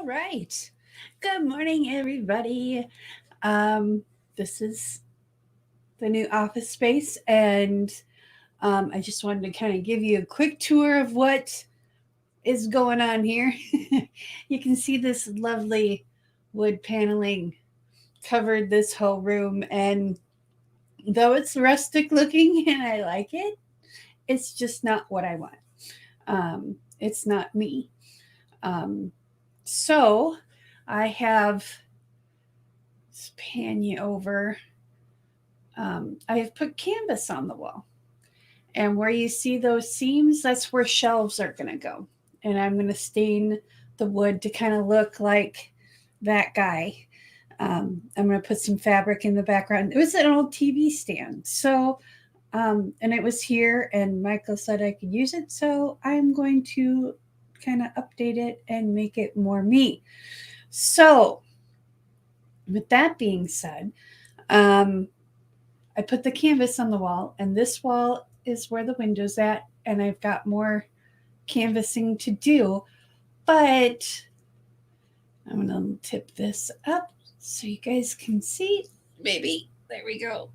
All right. Good morning, everybody. This is the new office space, and I just wanted to kind of give you a quick tour of what is going on here. You can see this lovely wood paneling covered this whole room, and though it's rustic looking and I like it, it's just not what I want. It's not me. Um, so I have pan you over. I have put canvas on the wall, and where you see those seams, that's where shelves are going to go. And I'm going to stain the wood to kind of look like that guy. I'm going to put some fabric in the background. It was an old TV stand, and it was here, and Michael said I could use it, so I'm going to kind of update it and make it more me. So, with that being said, um, I put the canvas on the wall, and this wall is where the window's at, and I've got more canvassing to do, but I'm going to tip this up so you guys can see. Maybe. There we go.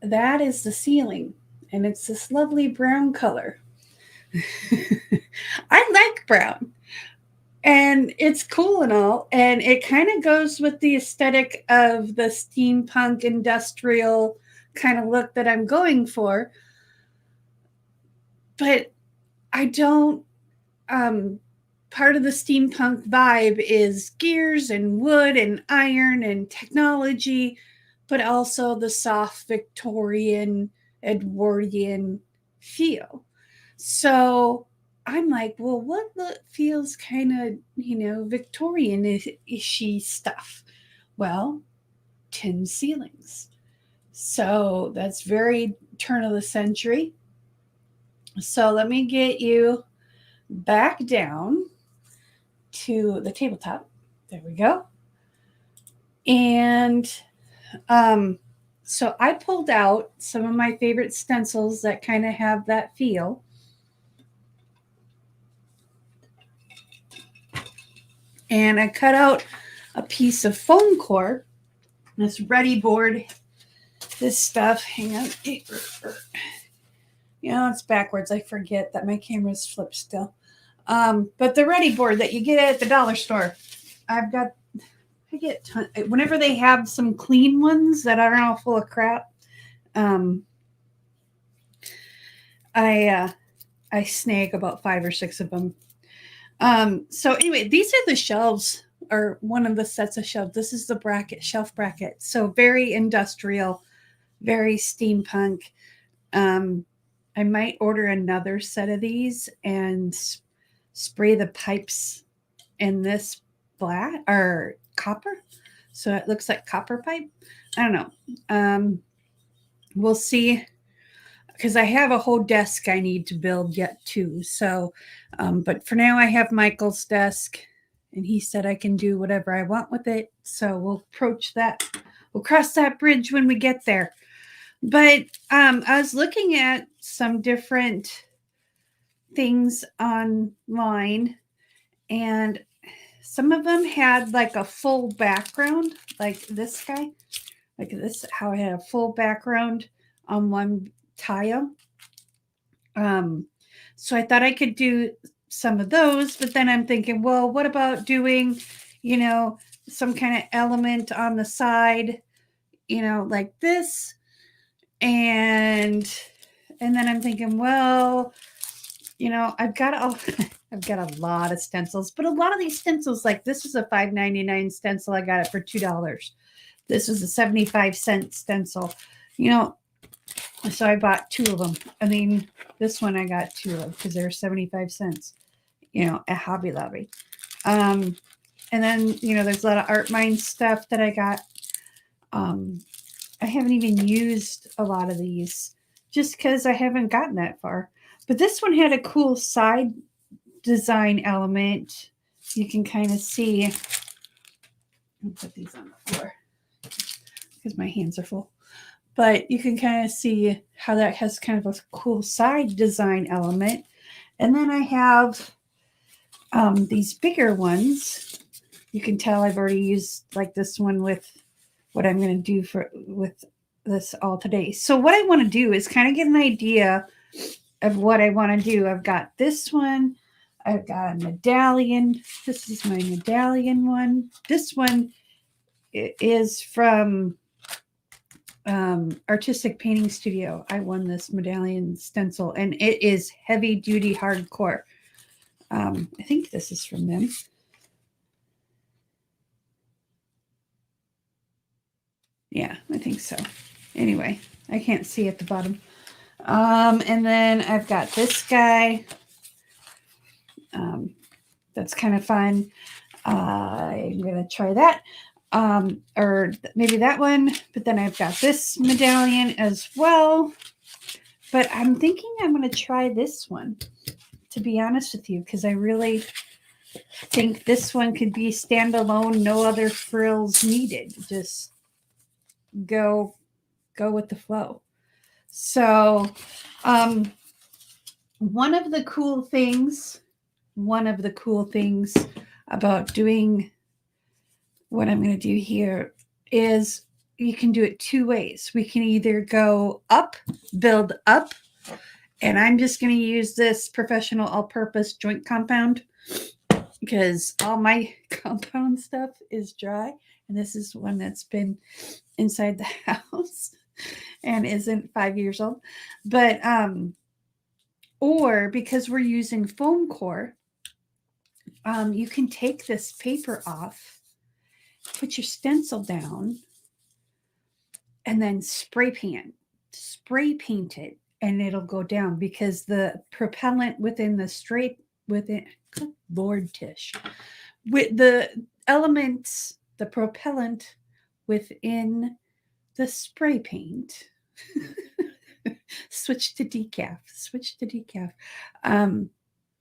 That is the ceiling, and it's this lovely brown color. I like brown, and it's cool and all, and it kind of goes with the aesthetic of the steampunk industrial kind of look that I'm going for. But I don't part of the steampunk vibe is gears and wood and iron and technology, but also the soft Victorian Edwardian feel. So I'm like, well, what feels kind of, Victorian ishy stuff? Well, tin ceilings. So that's very turn of the century. So let me get you back down to the tabletop. There we go. And so I pulled out some of my favorite stencils that kind of have that feel. And I cut out a piece of foam core, this ready board, this stuff. Hang on. It's backwards. I forget that my camera's flipped still. But the ready board that you get at the dollar store, I get whenever they have some clean ones that aren't all full of crap. I snag about 5 or 6 of them. So anyway, these are the shelves, or one of the sets of shelves. This is the shelf bracket. So very industrial, very steampunk. I might order another set of these and spray the pipes in this black or copper, so it looks like copper pipe. I don't know. We'll see, because I have a whole desk I need to build yet too. So, but for now I have Michael's desk, and he said I can do whatever I want with it. So we'll approach that. We'll cross that bridge when we get there. But I was looking at some different things online, and some of them had like a full background, like this guy, like this, how I had a full background on one tile. So I thought I could do some of those, but then I'm thinking, well, what about doing, some kind of element on the side, like this, and then I'm thinking, well, I've got I've got a lot of stencils, but a lot of these stencils, like this was a $5.99 stencil. I got it for $2. This was a 75-cent stencil, so I bought 2 of them. I mean, this one I got 2 of because they're 75 cents, at Hobby Lobby. And then, there's a lot of Art Mine stuff that I got. I haven't even used a lot of these just because I haven't gotten that far. But this one had a cool side design element. You can kind of see. I'll put these on the floor because my hands are full. But you can kind of see how that has kind of a cool side design element. And then I have These bigger ones, you can tell I've already used like this one with what I'm going to do with this all today. So what I want to do is kind of get an idea of what I want to do. I've got this one. I've got a medallion. This is my medallion one. This one is from Artistic Painting Studio. I won this medallion stencil, and it is heavy duty hardcore. I think this is from them. Yeah, I think so. Anyway, I can't see at the bottom. And then I've got this guy. That's kind of fun. I'm going to try that. Or maybe that one. But then I've got this medallion as well. But I'm thinking I'm going to try this one, to be honest with you, because I really think this one could be standalone, no other frills needed. Just go with the flow. So one of the cool things about doing what I'm going to do here is you can do it two ways. We can either go up, build up, and I'm just going to use this professional all-purpose joint compound because all my compound stuff is dry, and this is one that's been inside the house and isn't 5 years old. But or because we're using foam core, you can take this paper off, put your stencil down, and then spray paint it, and it'll go down because the propellant within good Lord, Tish, with the elements, the propellant within the spray paint. Switch to decaf,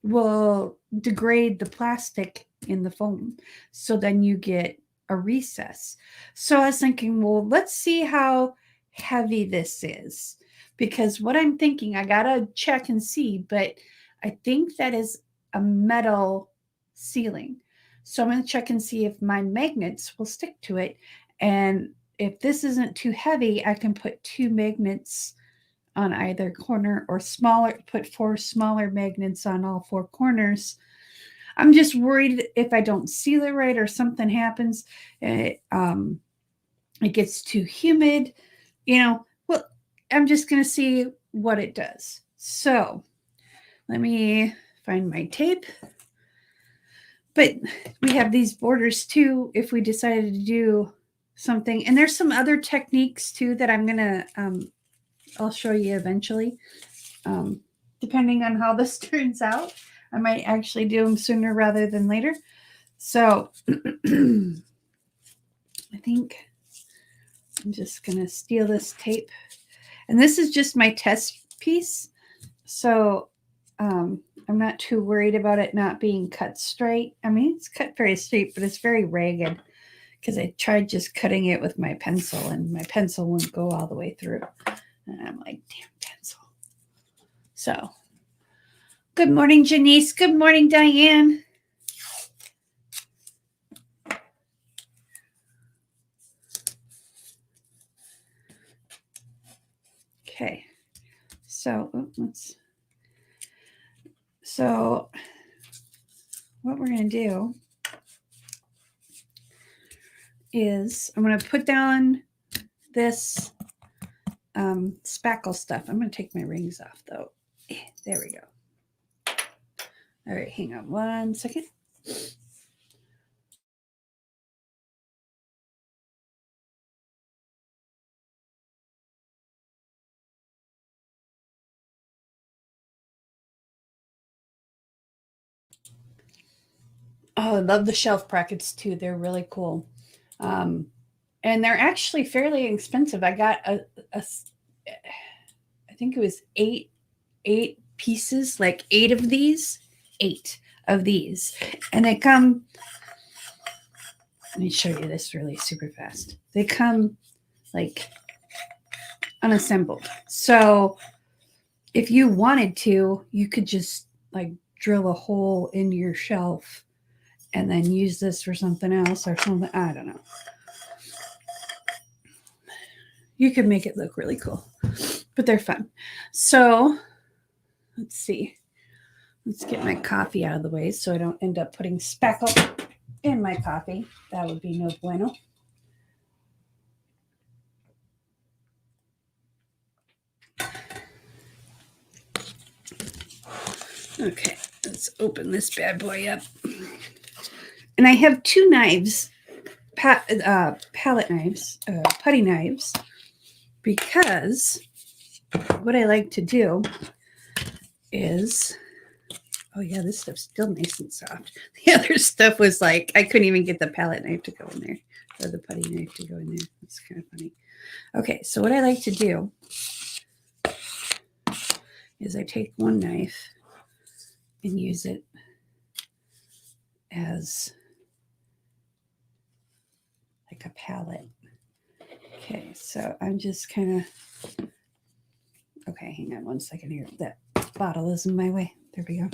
will degrade the plastic in the foam. So then you get a recess. So I was thinking, well, let's see how heavy this is. Because what I'm thinking, I got to check and see, but I think that is a metal ceiling. So I'm going to check and see if my magnets will stick to it. And if this isn't too heavy, I can put 2 magnets on either corner, or put 4 smaller magnets on all 4 corners. I'm just worried if I don't seal it right or something happens, it gets too humid, well, I'm just going to see what it does. So let me find my tape. But we have these borders too, if we decided to do something. And there's some other techniques too that I'm going to, I'll show you eventually. Depending on how this turns out, I might actually do them sooner rather than later. So I think I'm just going to steal this tape. And this is just my test piece. So I'm not too worried about it not being cut straight. I mean, it's cut very straight, but it's very ragged because I tried just cutting it with my pencil, and my pencil wouldn't go all the way through. And I'm like, damn pencil. So, good morning, Janice. Good morning, Diane. Okay. So, what we're going to do is I'm going to put down this spackle stuff. I'm going to take my rings off, though. There we go. All right, hang on 1 second. Oh, I love the shelf brackets too. They're really cool. And they're actually fairly expensive. I got I think it was eight pieces, like 8 of these. And they come, let me show you this really super fast. They come like unassembled. So if you wanted to, you could just like drill a hole in your shelf and then use this for something else or something. I don't know. You can make it look really cool, but they're fun. So let's see. Let's get my coffee out of the way so I don't end up putting speckle in my coffee. That would be no bueno. Okay, let's open this bad boy up. And I have two knives, palette knives, putty knives, because what I like to do is, oh yeah, this stuff's still nice and soft. The other stuff was like, I couldn't even get the palette knife to go in there, or the putty knife to go in there. That's kind of funny. Okay, so what I like to do is I take one knife and use it as like a palette. Okay, so I'm just kind of, okay, hang on one second here. That bottle is in my way. There we go.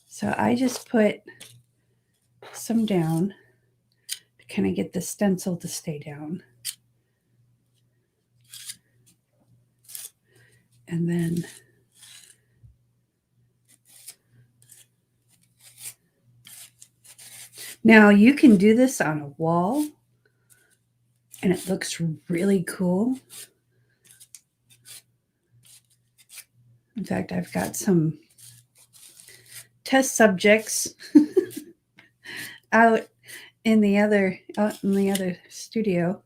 So I just put some down to kind of get the stencil to stay down. And then now you can do this on a wall and it looks really cool. In fact, I've got some test subjects out in the other studio.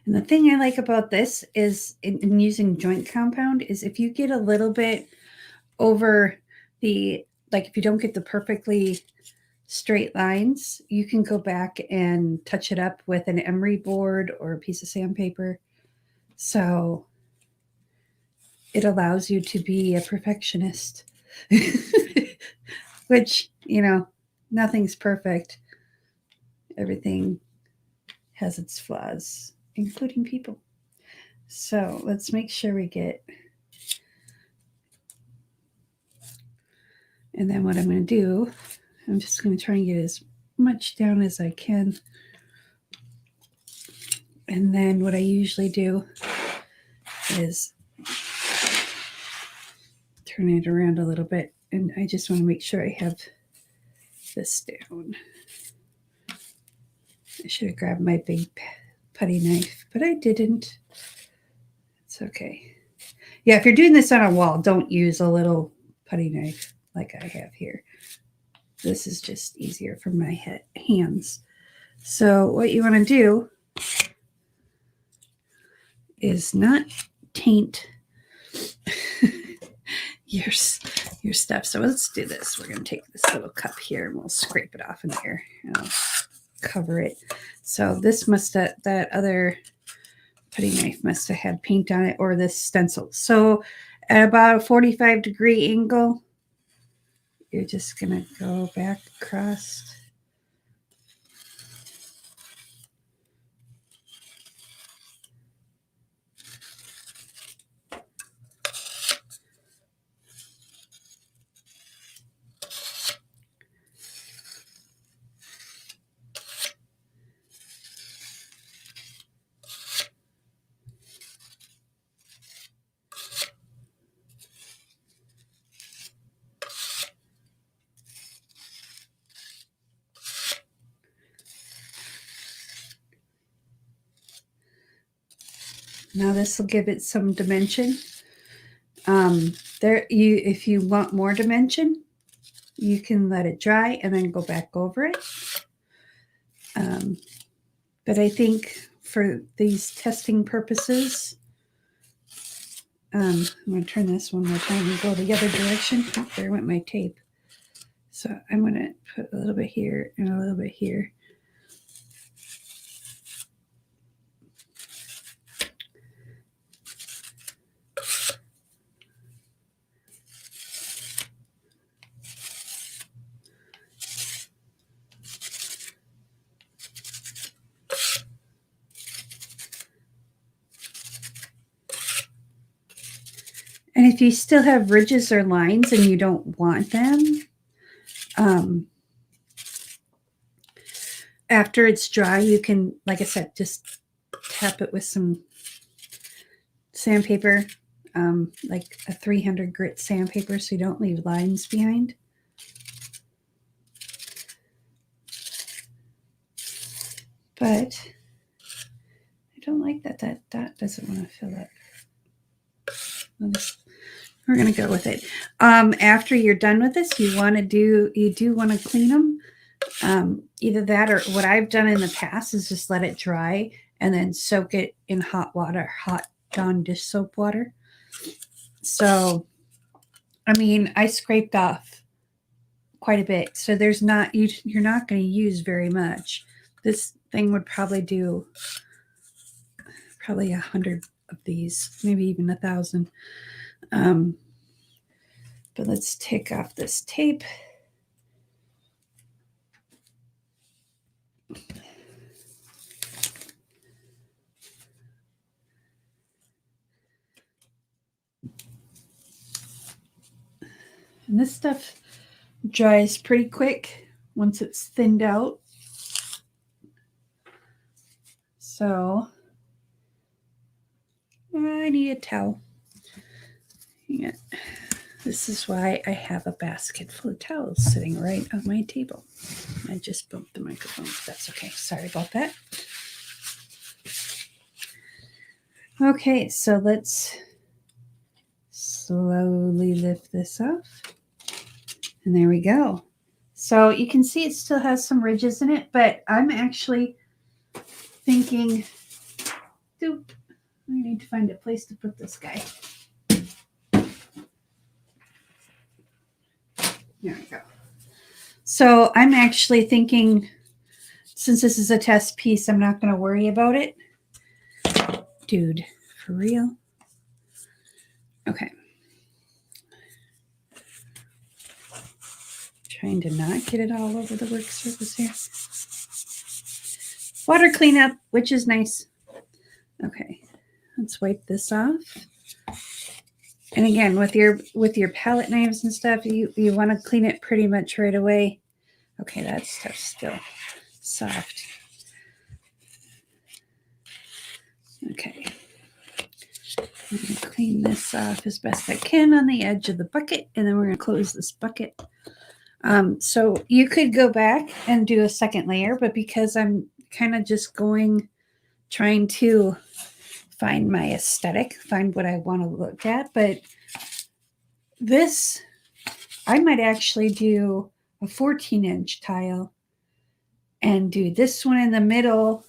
And the thing I like about this is in using joint compound is if you get a little bit over the, like if you don't get the perfectly straight lines, you can go back and touch it up with an emery board or a piece of sandpaper. So it allows you to be a perfectionist, which, you know, nothing's perfect. Everything has its flaws, including people. So let's make sure we get, and then what I'm going to do, I'm just going to try and get as much down as I can. And then what I usually do is turn it around a little bit. And I just want to make sure I have this down. I should have grabbed my big putty knife, but I didn't. It's okay. Yeah, if you're doing this on a wall, don't use a little putty knife like I have here. This is just easier for my hands. So what you want to do is not taint your stuff. So let's do this. We're going to take this little cup here and we'll scrape it off in there and I'll cover it. So this must have, that other putty knife must have had paint on it, or this stencil. So at about a 45-degree angle, you're just going to go back across. Now this will give it some dimension. If you want more dimension, you can let it dry and then go back over it. But I think for these testing purposes, I'm going to turn this one more time and go the other direction. Oh, there went my tape. So I'm going to put a little bit here and a little bit here. And if you still have ridges or lines and you don't want them, after it's dry, you can, like I said, just tap it with some sandpaper, like a 300 grit sandpaper, so you don't leave lines behind. But I don't like that doesn't want to fill up. We're going to go with it. After you're done with this, you do want to clean them. Either that or what I've done in the past is just let it dry and then soak it in hot water, hot Dawn dish soap water. So, I mean, I scraped off quite a bit. So you're not going to use very much. This thing would probably do 100 of these, maybe even 1,000. But let's take off this tape. And this stuff dries pretty quick once it's thinned out. So I need a towel. Yeah. This is why I have a basket full of towels sitting right on my table. I just bumped the microphone. That's okay. Sorry about that. Okay, so let's slowly lift this off. And there we go. So you can see it still has some ridges in it, but I'm actually thinking, I need to find a place to put this guy. There we go. So I'm actually thinking, since this is a test piece, I'm not going to worry about it. Dude, for real? Okay. Trying to not get it all over the work surface here. Water cleanup, which is nice. Okay, let's wipe this off. And again, with your palette knives and stuff, you want to clean it pretty much right away. Okay, that stuff's still soft. Okay. I'm going to clean this off as best I can on the edge of the bucket, and then we're going to close this bucket. So you could go back and do a second layer, but because I'm kind of just trying to find my aesthetic, find what I want to look at, but this, I might actually do a 14-inch tile and do this one in the middle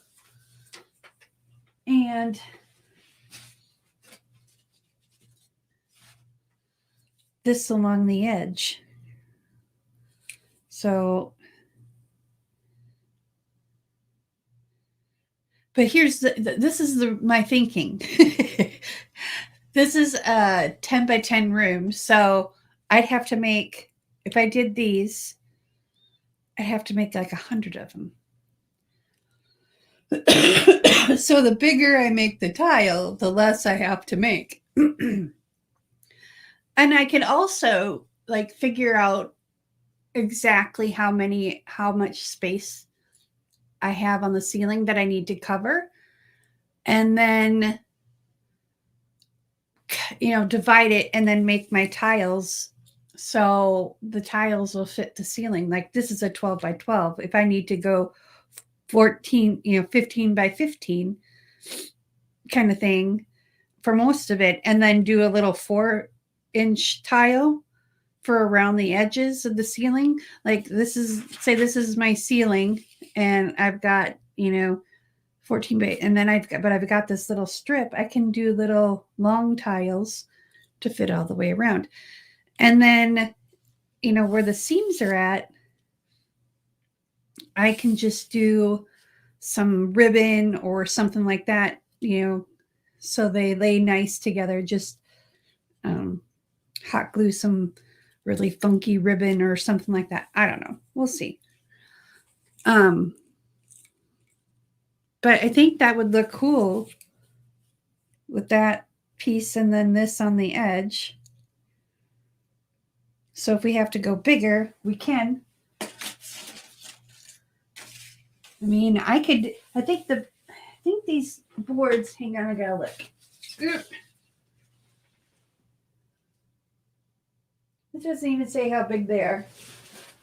and this along the edge. So, but here's this is my thinking. This is a 10 by 10 room. So I'd have to make, if I did these, I'd have to make like 100 of them. So the bigger I make the tile, the less I have to make. And I can also like figure out exactly how much space I have on the ceiling that I need to cover. And then, divide it and then make my tiles. So the tiles will fit the ceiling. Like this is a 12 by 12. If I need to go 14, 15 by 15 kind of thing for most of it, and then do a little 4-inch tile for around the edges of the ceiling. Like this is my ceiling and I've got, 14 by, and then I've got this little strip. I can do little long tiles to fit all the way around. And then, where the seams are at, I can just do some ribbon or something like that, so they lay nice together. Just hot glue some really funky ribbon or something like that. I don't know. We'll see. But I think that would look cool with that piece and then this on the edge. So if we have to go bigger, we can. I mean, I think these boards, hang on, I gotta look. It doesn't even say how big they are.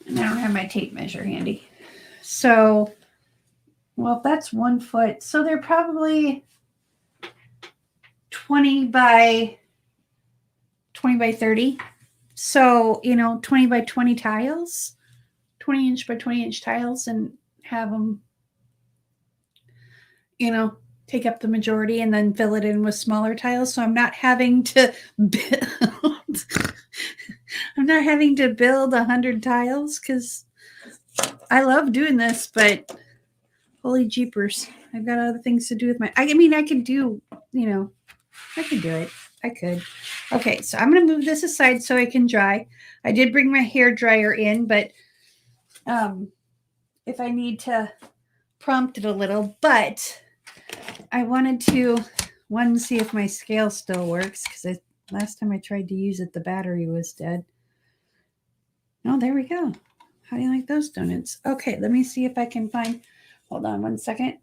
And I don't have my tape measure handy. So, well, that's 1 foot. So they're probably 20 by 30. So, 20 by 20 tiles, 20-inch by 20-inch tiles, and have them, take up the majority and then fill it in with smaller tiles. So I'm not having to build, I'm not having to build 100 tiles because I love doing this, but holy jeepers, I've got other things to do with I could do, I could do it. I could. Okay, so I'm going to move this aside so I can dry. I did bring my hair dryer in, but if I need to prompt it a little, but I wanted to, see if my scale still works, because last time I tried to use it, the battery was dead. Oh, there we go. How do you like those donuts? Okay, let me see if I can find, hold on 1 second.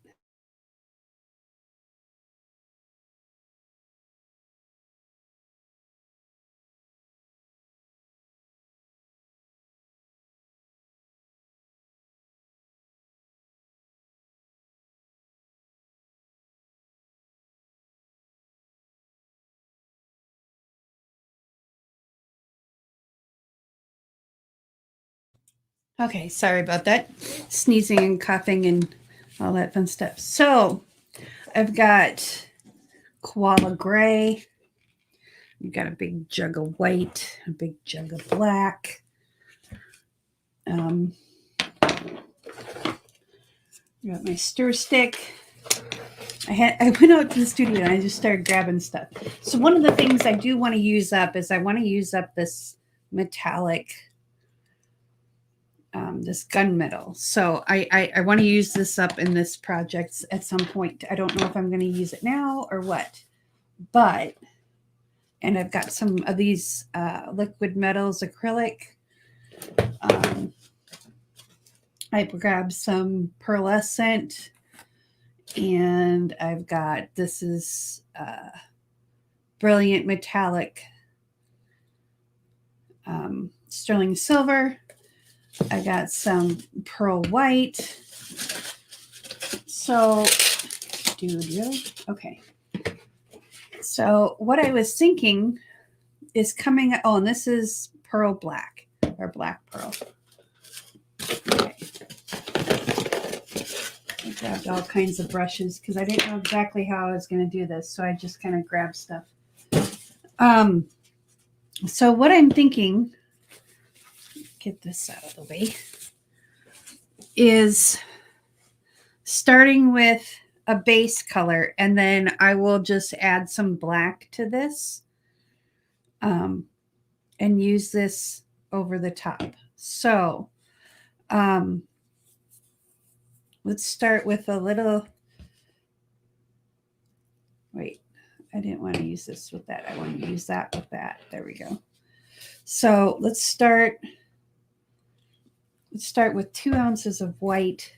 Okay, sorry about that. Sneezing and coughing and all that fun stuff. So I've got koala gray. I've got a big jug of white, a big jug of black. Got my stir stick. I went out to the studio and I just started grabbing stuff. So one of the things I do want to use up is I want to use up this metallic, this gunmetal. So I want to use this up in this project at some point. I don't know if I'm going to use it now or what, but, and I've got some of these liquid metals acrylic. I grabbed some pearlescent, and I've got, this is brilliant metallic sterling silver. I got some pearl white. So, dude, really? Okay. So what I was thinking is coming, oh, and this is pearl black, or black pearl. Okay. I grabbed all kinds of brushes because I didn't know exactly how I was going to do this. So I just kind of grabbed stuff. So what I'm thinking, get this out of the way, is starting with a base color, and then I will just add some black to this and use this over the top. So let's start with a little, wait, I didn't want to use this with that. I want to use that with that. There we go. So let's start with 2 ounces of white.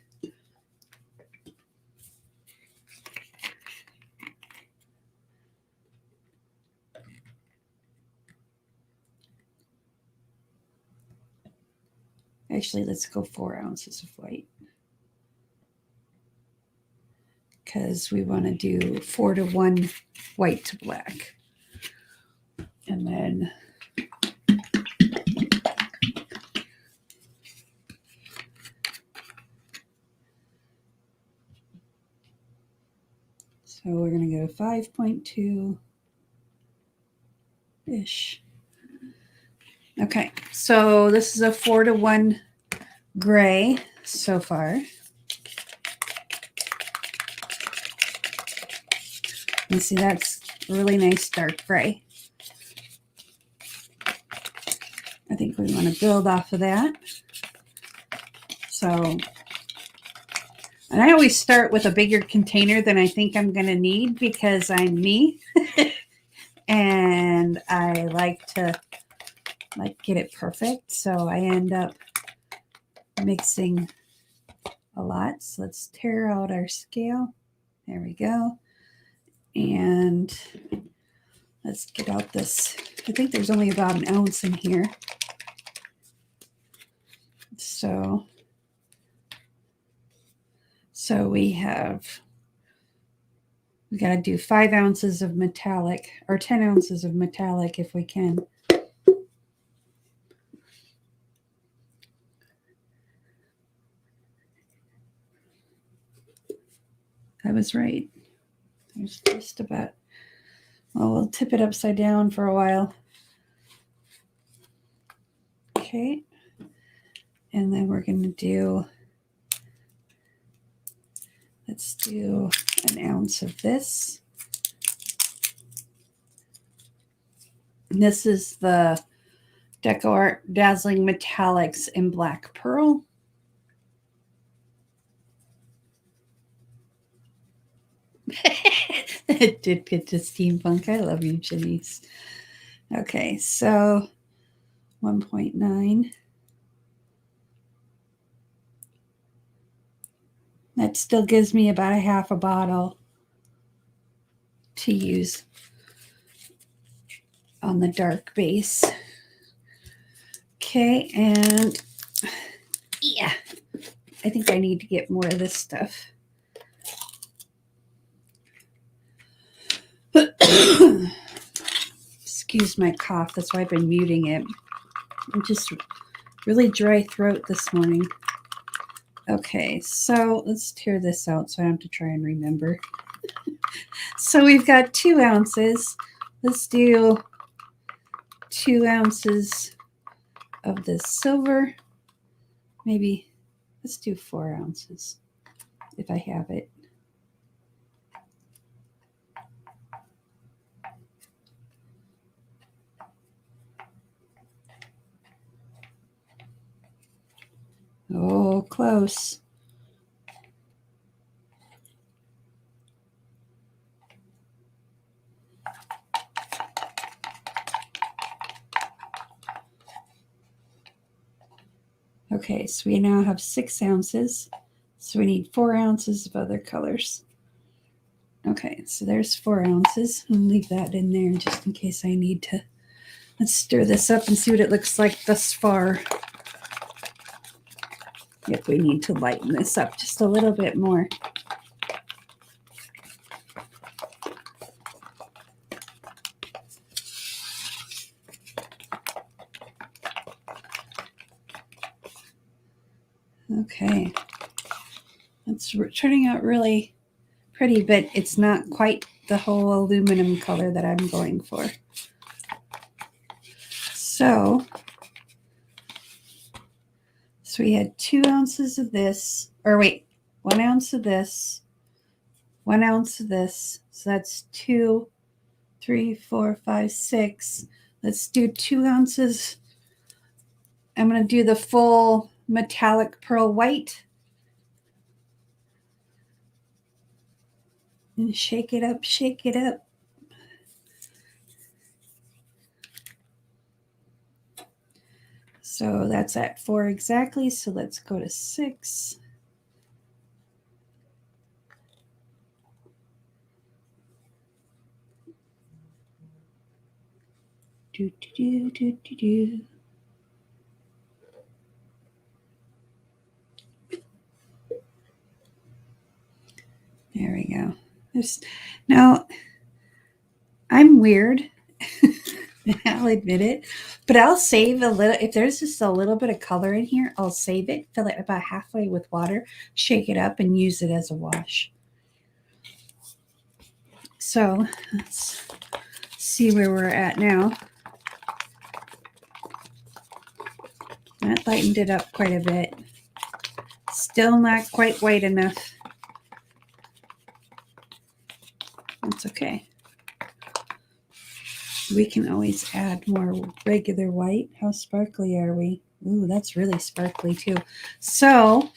Actually, let's go 4 ounces of white, because we want to do 4-to-1 white to black. And then so we're going to go 5.2-ish. Okay, so this is a 4-to-1 gray so far. You see, that's really nice dark gray. I think we want to build off of that. So, and I always start with a bigger container than I think I'm going to need, because I'm me. and I like to get it perfect. So I end up mixing a lot. So let's tear out our scale. There we go. And let's get out this. I think there's only about an ounce in here. So we got to do 5 ounces of metallic, or 10 ounces of metallic if we can. I was right. There's just about, well, we'll tip it upside down for a while. Okay. And then we're going to do, let's do an ounce of this. And this is the Deco Art Dazzling Metallics in Black Pearl. It did get to steampunk. I love you, Janice. Okay, so 1.9. That still gives me about a half a bottle to use on the dark base. Okay, and yeah, I think I need to get more of this stuff. Excuse my cough. That's why I've been muting it. I'm just really dry throat this morning. Okay, so let's tear this out so I don't have to try and remember. So we've got 2 ounces. Let's do 2 ounces of this silver. Maybe let's do 4 ounces if I have it. Oh, close. Okay, so we now have 6 ounces. So we need 4 ounces of other colors. Okay, so there's 4 ounces. I'll leave that in there just in case I need to. Let's stir this up and see what it looks like thus far. If we need to lighten this up just a little bit more. Okay, it's turning out really pretty, but it's not quite the whole aluminum color that I'm going for. So we had 2 ounces of this, or wait, 1 ounce of this, 1 ounce of this. So that's 2, 3, 4, 5, 6. Let's do 2 ounces. I'm going to do the full metallic pearl white. And shake it up, shake it up. So that's at 4 exactly. So let's go to 6. Do, do, do, do, do. There we go. Now, I'm weird. I'll admit it. But I'll save a little. If there's just a little bit of color in here, I'll save it, fill it about halfway with water, shake it up, and use it as a wash. So let's see where we're at now. That lightened it up quite a bit. Still not quite white enough. That's okay. We can always add more regular white. How sparkly are we? Ooh, that's really sparkly too. So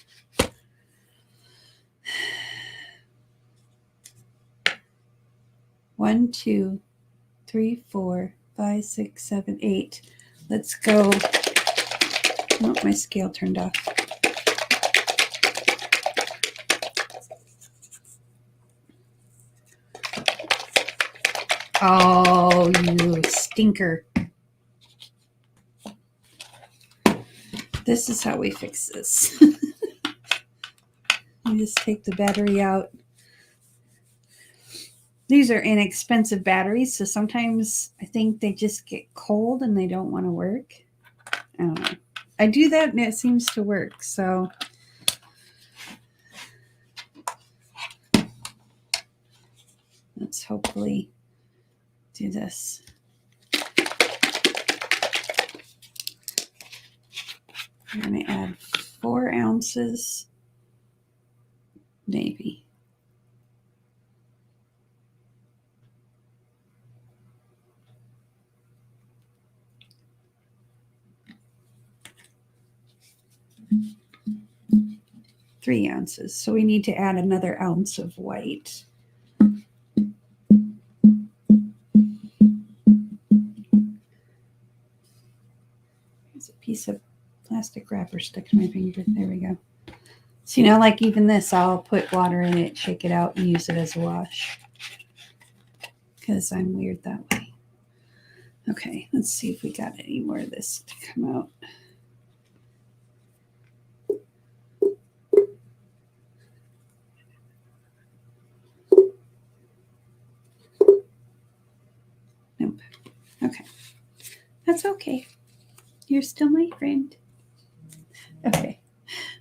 one, two, 3, 4, 5, 6, 7, 8. Let's go. Oh, my scale turned off. Oh, you stinker. This is how we fix this. You just take the battery out. These are inexpensive batteries, so sometimes I think they just get cold and they don't want to work. I don't know. I do that and it seems to work, so let's hopefully do this. I'm going to add 4 ounces, maybe. Three ounces. So we need to add another ounce of white. There's a piece of plastic wrapper stuck to my finger. There we go. So, you know, like even this, I'll put water in it, shake it out, and use it as a wash. Because I'm weird that way. Okay, let's see if we got any more of this to come out. Nope. Okay. That's okay. You're still my friend. Okay.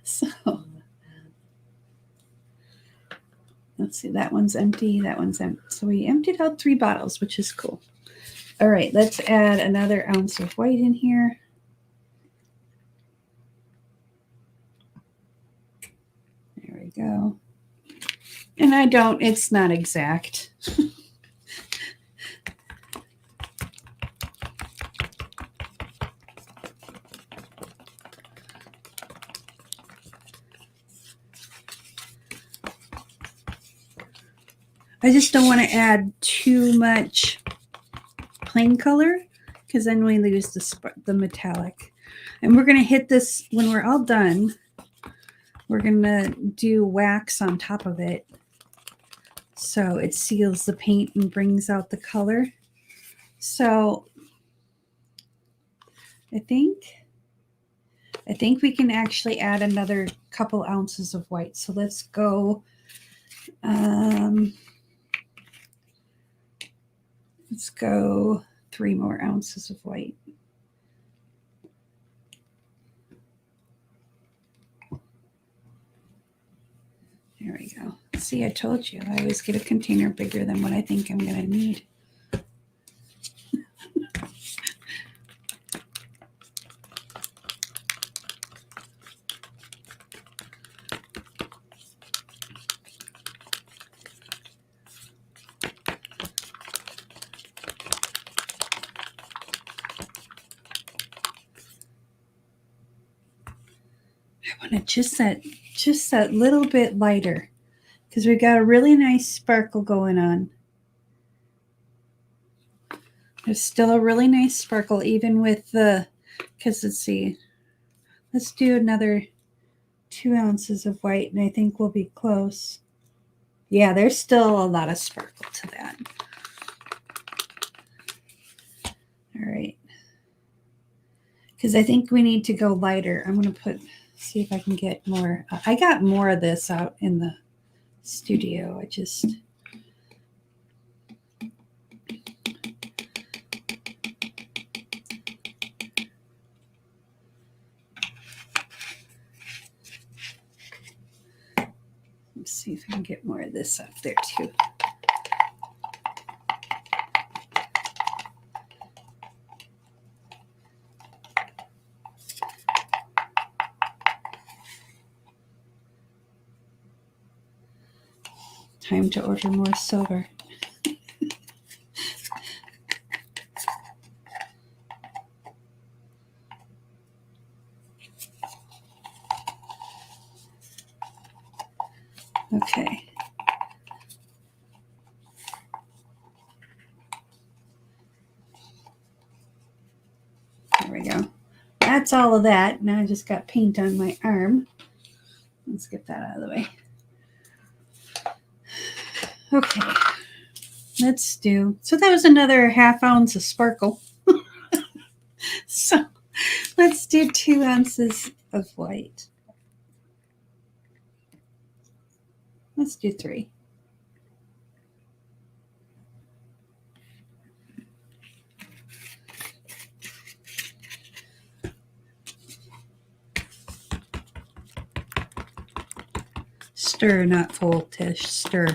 So let's see. That one's empty. That one's empty. So we emptied out 3 bottles, which is cool. All right. Let's add another ounce of white in here. There we go. And it's not exact. I just don't want to add too much plain color because then we lose the metallic. And we're going to hit this when we're all done. We're going to do wax on top of it so it seals the paint and brings out the color. So I think we can actually add another couple ounces of white. So let's go. Let's go 3 more ounces of white. There we go. See, I told you. I always get a container bigger than what I think I'm going to need. I want it just that little bit lighter because we got a really nice sparkle going on. There's still a really nice sparkle even with because let's see. Let's do another 2 ounces of white and I think we'll be close. Yeah, there's still a lot of sparkle to that. All right. Because I think we need to go lighter. I'm going to see if I can get more. I got more of this out in the studio. Let's see if I can get more of this up there too. Time to order more silver. Okay. we go. That's all of that. Now I just got paint on my arm. Let's get that out of the way. Okay. Let's do, so that was another 1/2 ounce of sparkle. So let's do 2 ounces of white. Let's do 3. Stir, not fold, Tish. Stir.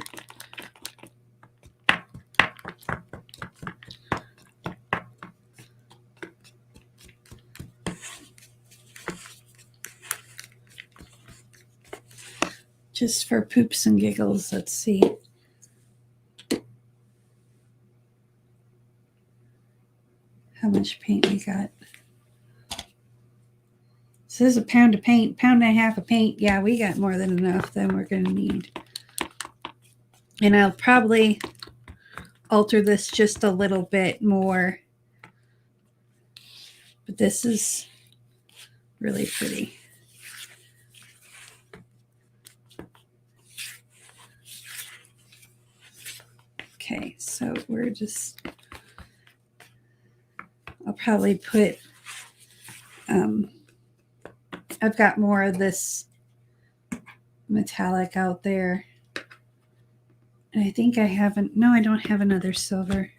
Just for poops and giggles, let's see. How much paint we got. So this is a pound of paint, 1.5 pounds of paint. Yeah, we got more than enough than we're going to need. And I'll probably alter this just a little bit more. But this is really pretty. Okay, so we're just, I'll probably put, I've got more of this metallic out there. And I think I haven't, no, I don't have another silver.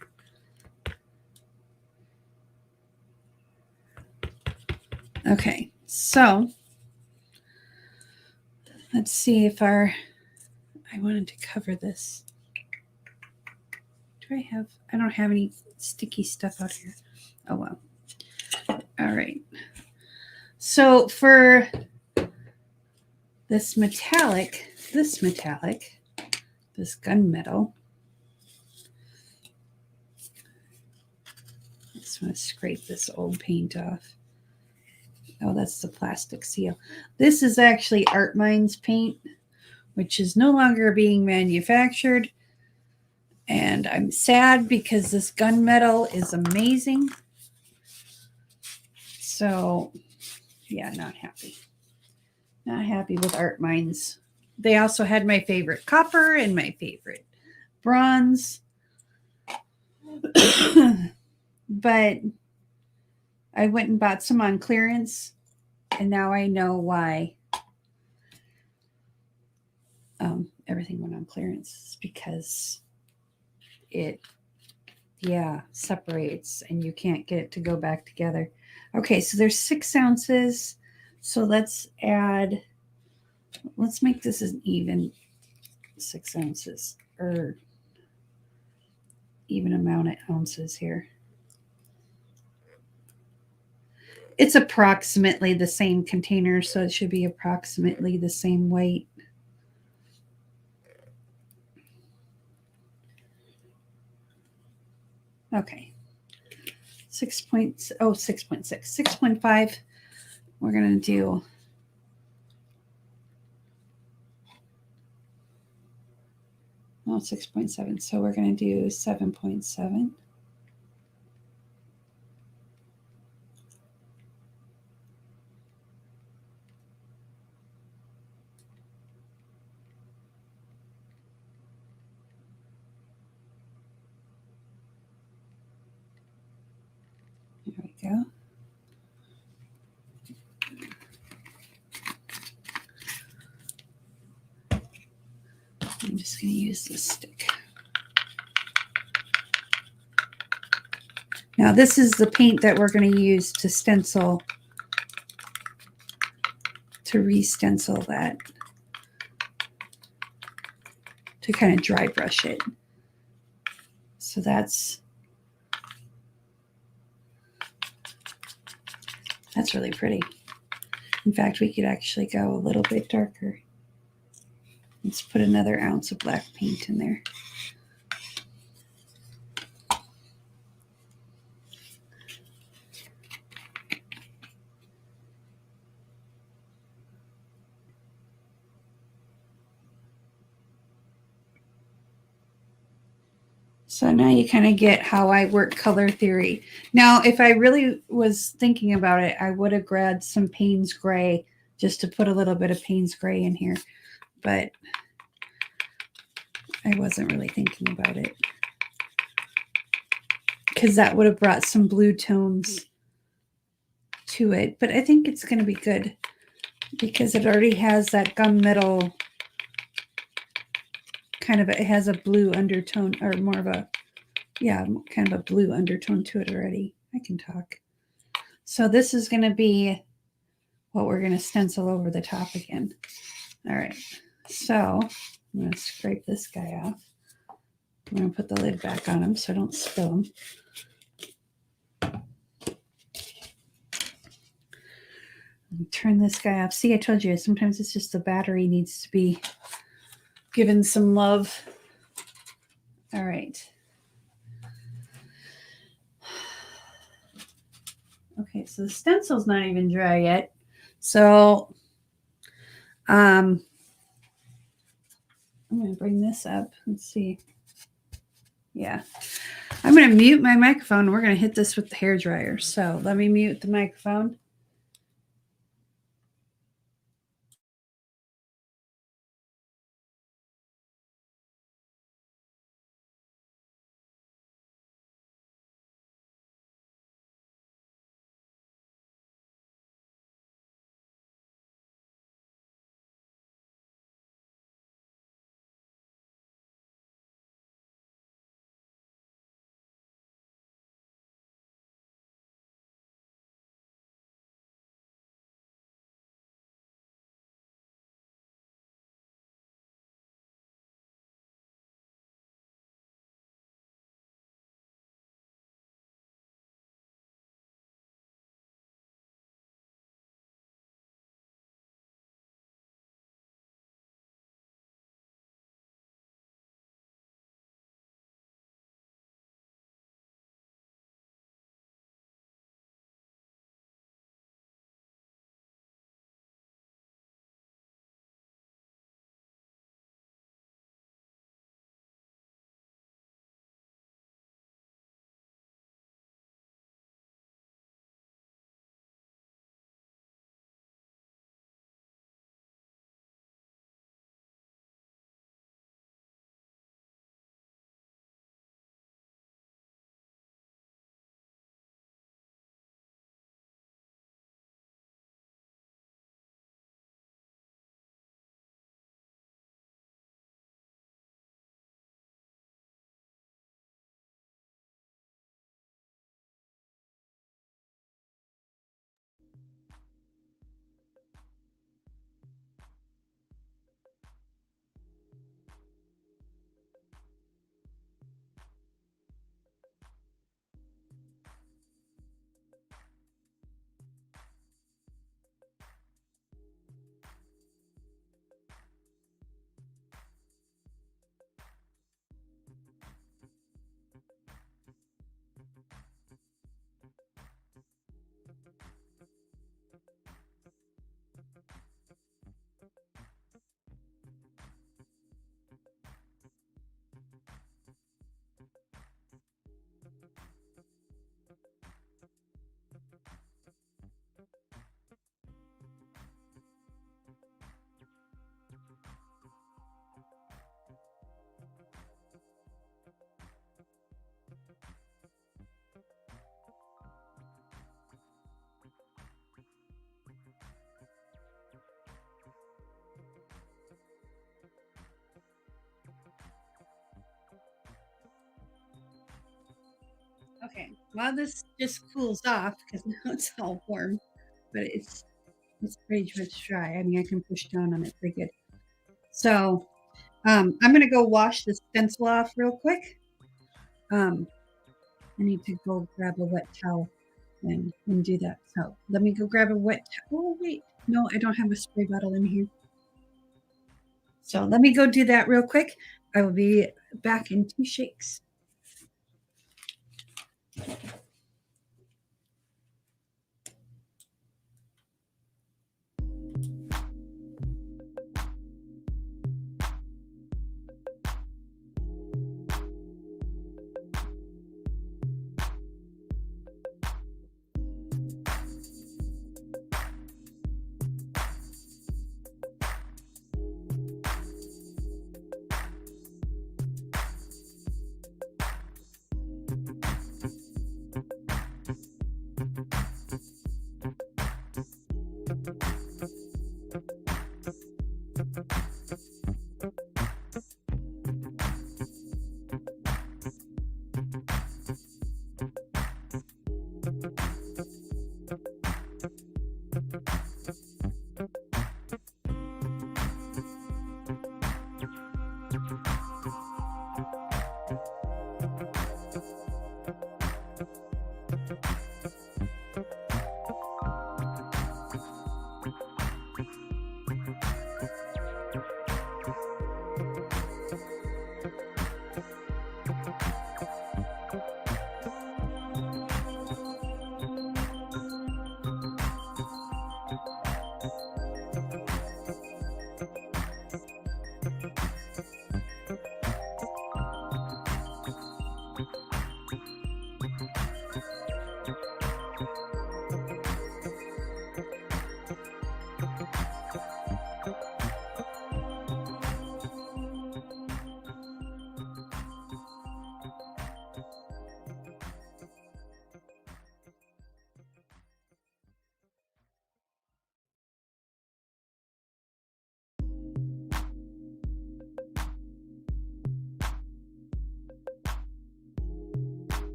Okay, so let's see if I wanted to cover this. Do I have, I don't have any sticky stuff out here. Oh, well. All right. So for this metallic, this gunmetal, I just want to scrape this old paint off. Oh, that's the plastic seal. This is actually Art Minds paint, which is no longer being manufactured. And I'm sad because this gunmetal is amazing. So, yeah, not happy. Not happy with Art Minds. They also had my favorite copper and my favorite bronze. But I went and bought some on clearance, and now I know why everything went on clearance. It's because it, yeah, separates and you can't get it to go back together. Okay, so there's 6 ounces. So let's add, let's make this an even 6 ounces, or even amount of ounces here. It's approximately the same container, so it should be approximately the same weight. Okay. 6.6, 6.5. We're going to do, well, 6.7. So we're going to do 7.7. There we go. I'm just going to use this stick. Now this is the paint that we're going to use to stencil, to re-stencil that, to kind of dry brush it. So that's really pretty. In fact, we could actually go a little bit darker. Let's put another ounce of black paint in there. So now you kind of get how I work color theory. Now, if I really was thinking about it, I would have grabbed some Payne's Gray just to put a little bit of Payne's Gray in here. But I wasn't really thinking about it, because that would have brought some blue tones to it. But I think it's going to be good because it already has that gunmetal kind of, it has a blue undertone, or more of a, yeah, kind of a blue undertone to it already. I can talk. So this is going to be what we're going to stencil over the top again. All right. So I'm going to scrape this guy off. I'm going to put the lid back on him so I don't spill him. Turn this guy off. See, I told you, sometimes it's just the battery needs to be given some love. All right. Okay, so the stencil's not even dry yet. So I'm going to bring this up. Let's see. Yeah. I'm going to mute my microphone. We're going to hit this with the hairdryer. So let me mute the microphone. Okay, while this just cools off, because now it's all warm, but it's pretty much dry. I mean, I can push down on it pretty good. So I'm going to go wash the stencil off real quick. I need to go grab a wet towel and do that. So let me go grab a wet towel. Oh, wait. No, I don't have a spray bottle in here. So let me go do that real quick. I will be back in 2 shakes.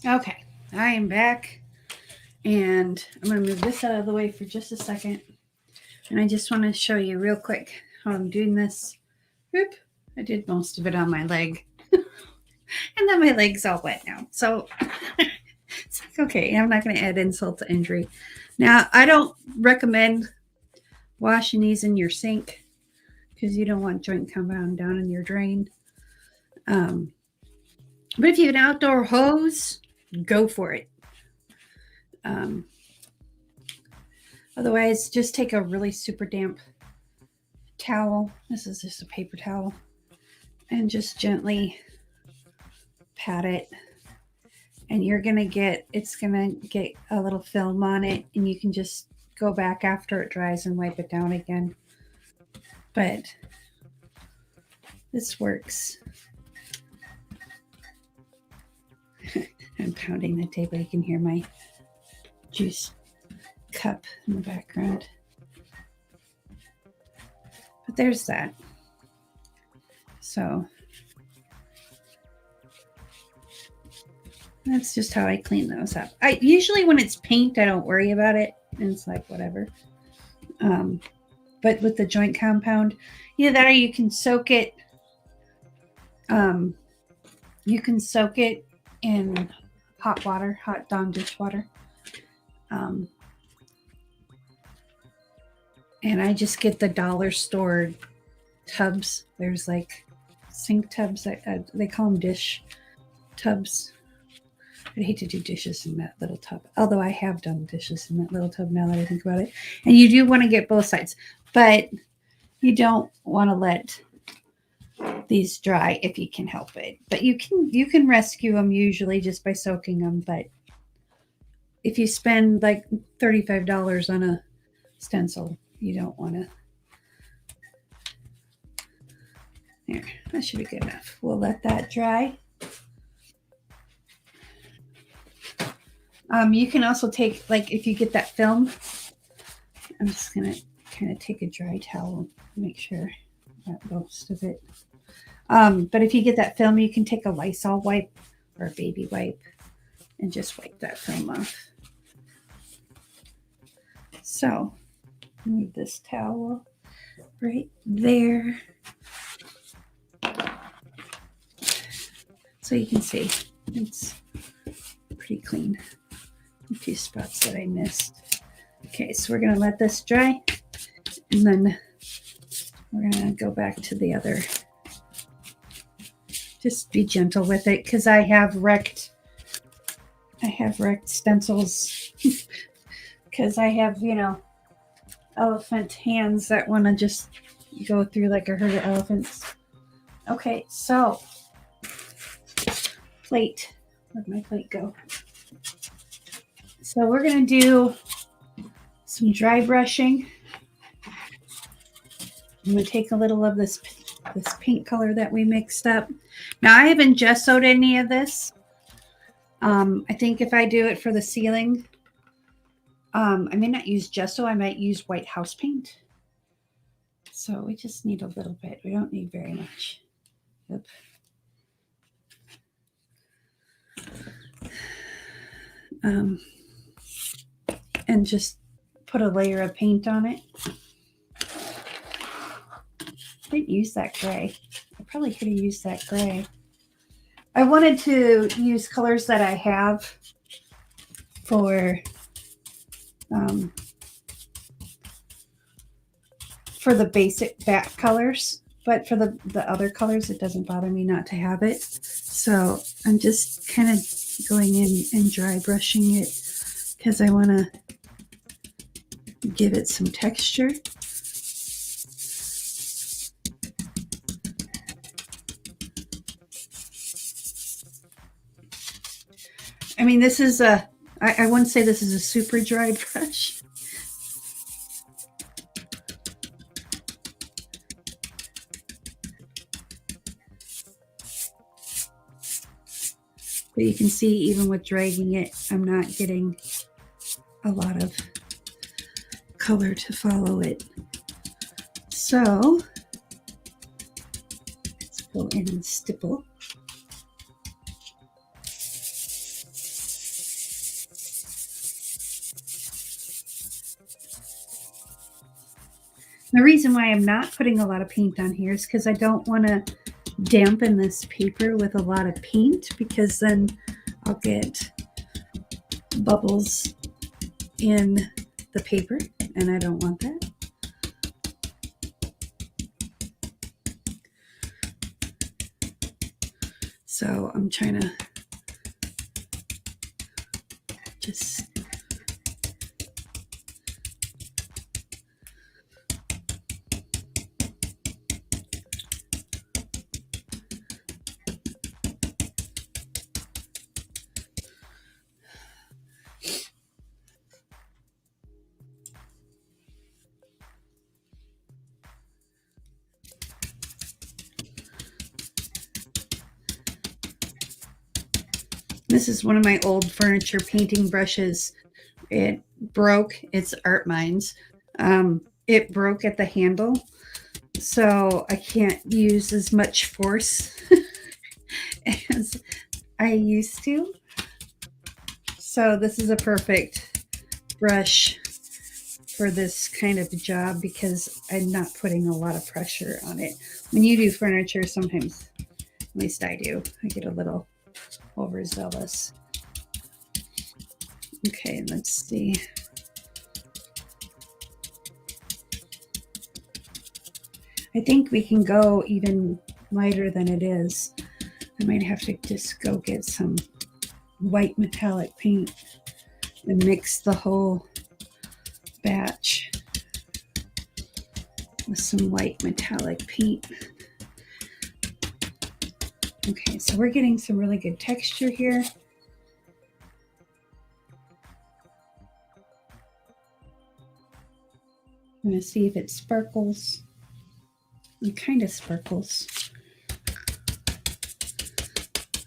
Okay, I am back, and I'm going to move this out of the way for just a second. And I just want to show you real quick how I'm doing this. Oop, I did most of it on my leg. And then my leg's all wet now. So it's like, okay, I'm not going to add insult to injury. Now, I don't recommend washing these in your sink because you don't want joint compound down in your drain. But if you have an outdoor hose, go for it. Otherwise, just take a really super damp towel. This is just a paper towel. And just gently pat it. And you're going to get, it's going to get a little film on it. And you can just go back after it dries and wipe it down again. But this works. I'm pounding the table. You can hear my juice cup in the background. But there's that. So that's just how I clean those up. I usually, when it's paint, I don't worry about it. And it's like, whatever. But with the joint compound, either that or you can soak it. You can soak it in hot water, hot Dawn dishwater. And I just get the dollar store tubs. There's like sink tubs. They call them dish tubs. I'd hate to do dishes in that little tub, although I have done dishes in that little tub now that I think about it. And you do want to get both sides, but you don't want to let these dry if you can help it. But you can rescue them usually just by soaking them. But if you spend like $35 on a stencil, you don't want to. There, that should be good enough. We'll let that dry. You can also take, like, if you get that film, I'm just going to kind of take a dry towel and make sure that most of it. But if you get that film, you can take a Lysol wipe or a baby wipe and just wipe that film off. So, move this towel right there. So you can see it's pretty clean. A few spots that I missed. Okay, so we're going to let this dry, and then we're going to go back to the other. Just be gentle with it, because I have wrecked stencils because I have, elephant hands that want to just go through like a herd of elephants. Okay, so plate. Where'd my plate go? So we're going to do some dry brushing. I'm going to take a little of this pink color that we mixed up. Now, I haven't gessoed any of this. I think if I do it for the ceiling, I may not use gesso. I might use white house paint. So we just need a little bit. We don't need very much. Yep. And just put a layer of paint on it. I didn't use that gray. I probably could have used that gray. I wanted to use colors that I have for the basic back colors, but for the other colors, it doesn't bother me not to have it. So I'm just kind of going in and dry brushing it because I want to give it some texture. I mean, this is I wouldn't say this is a super dry brush. But you can see, even with dragging it, I'm not getting a lot of color to follow it. So let's go in and stipple. The reason why I'm not putting a lot of paint on here is because I don't want to dampen this paper with a lot of paint, because then I'll get bubbles in the paper, and I don't want that. So I'm trying to just this is one of my old furniture painting brushes. It broke. It's Art Minds. It broke at the handle, so I can't use as much force as I used to. So this is a perfect brush for this kind of job because I'm not putting a lot of pressure on it. When you do furniture, sometimes, at least I do, I get a little overzealous. Okay, let's see. I think we can go even lighter than it is. I might have to just go get some white metallic paint and mix the whole batch with some white metallic paint. Okay, so we're getting some really good texture here. I'm going to see if it sparkles. It kind of sparkles.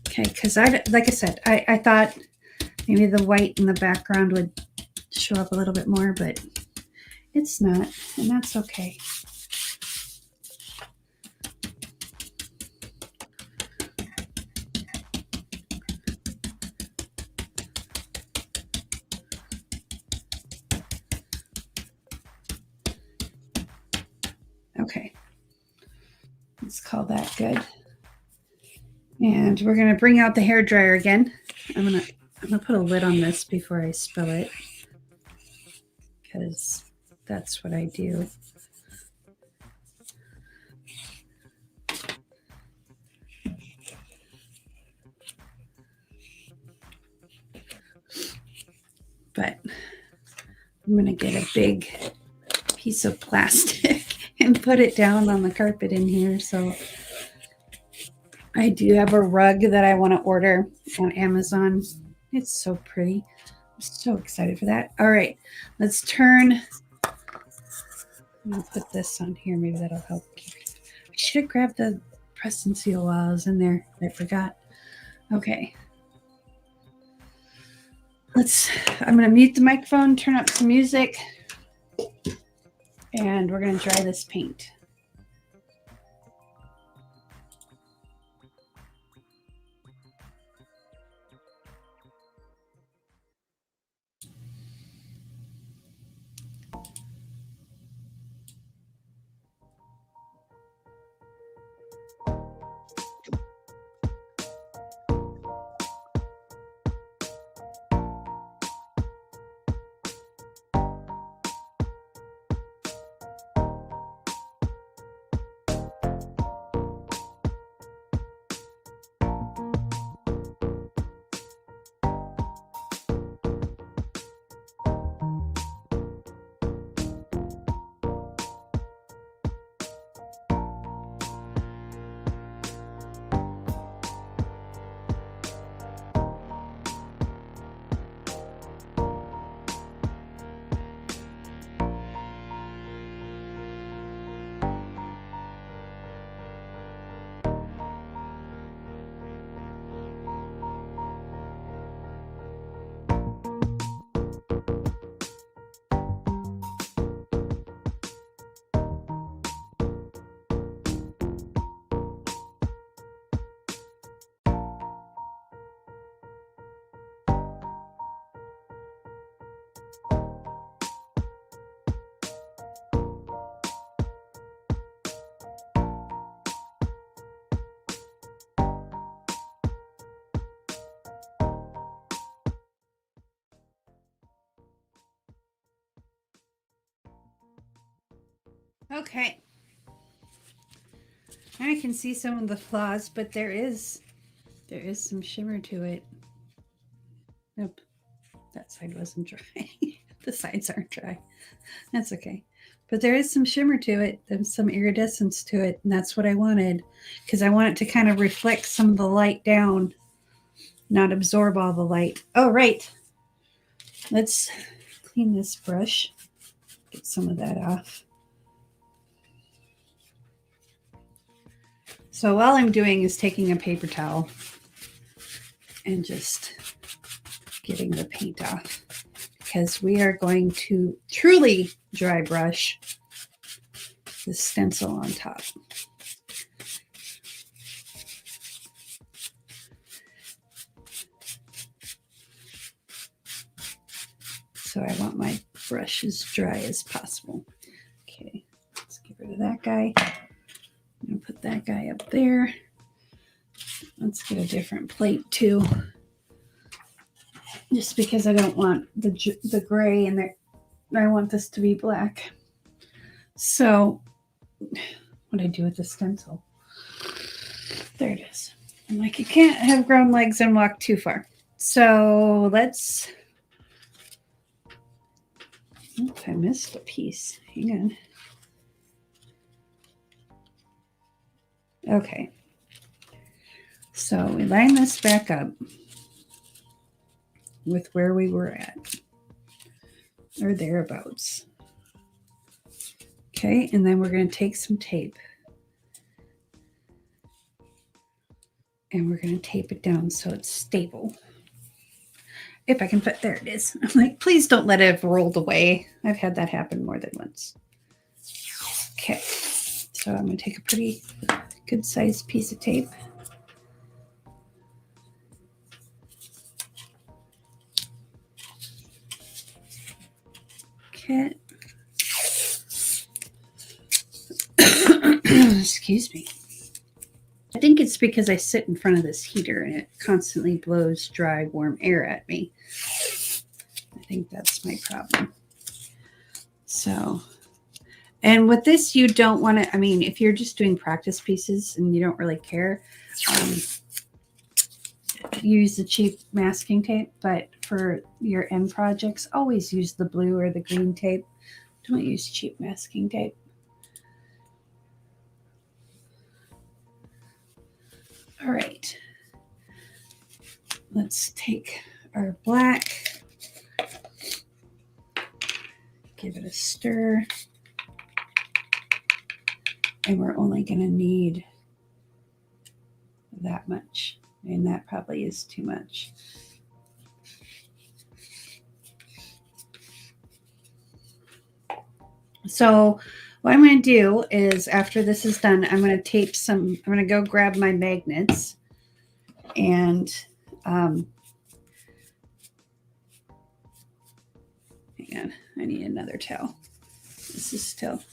Okay, because like I said, I thought maybe the white in the background would show up a little bit more, but it's not, and that's okay. Okay, let's call that good. And we're gonna bring out the hair dryer again. I'm gonna put a lid on this before I spill it, because that's what I do. But I'm gonna get a big piece of plastic and put it down on the carpet in here. So I do have a rug that I want to order on Amazon. It's so pretty. I'm so excited for that. All right, let's turn. I'm gonna put this on here. Maybe that'll help. I should have grabbed the press and seal while I was in there. I forgot. Okay. I'm gonna mute the microphone, turn up some music, and we're gonna dry this paint. Okay. I can see some of the flaws, but there is some shimmer to it. Nope, that side wasn't dry. The sides aren't dry. That's okay. But there is some shimmer to it. There's some iridescence to it, and that's what I wanted, because I want it to kind of reflect some of the light down, not absorb all the light. Oh, right. Let's clean this brush. Get some of that off. So all I'm doing is taking a paper towel and just getting the paint off, because we are going to truly dry brush the stencil on top. So I want my brush as dry as possible. Okay, let's get rid of that guy. I'm going to put that guy up there. Let's get a different plate too, just because I don't want the gray in there. I want this to be black. So what do I do with the stencil? There it is. I'm like, you can't have grown legs and walk too far. So let's, oops, I missed a piece. Hang on. Okay. So we line this back up with where we were at, or thereabouts. Okay, and then we're going to take some tape and we're going to tape it down so it's stable. If I can put, there it is. I'm like, please don't let it have rolled away. I've had that happen more than once. Okay, so I'm going to take a pretty good sized piece of tape. Okay. Excuse me. I think it's because I sit in front of this heater and it constantly blows dry, warm air at me. I think that's my problem. So, and with this, you don't want to, I mean, if you're just doing practice pieces and you don't really care, use the cheap masking tape. But for your end projects, always use the blue or the green tape. Don't use cheap masking tape. All right, let's take our black, give it a stir, and we're only going to need that much, and that probably is too much. So what I'm going to do is, after this is done, I'm going to tape some, I'm going to go grab my magnets, and hang on, I need another towel. This is still,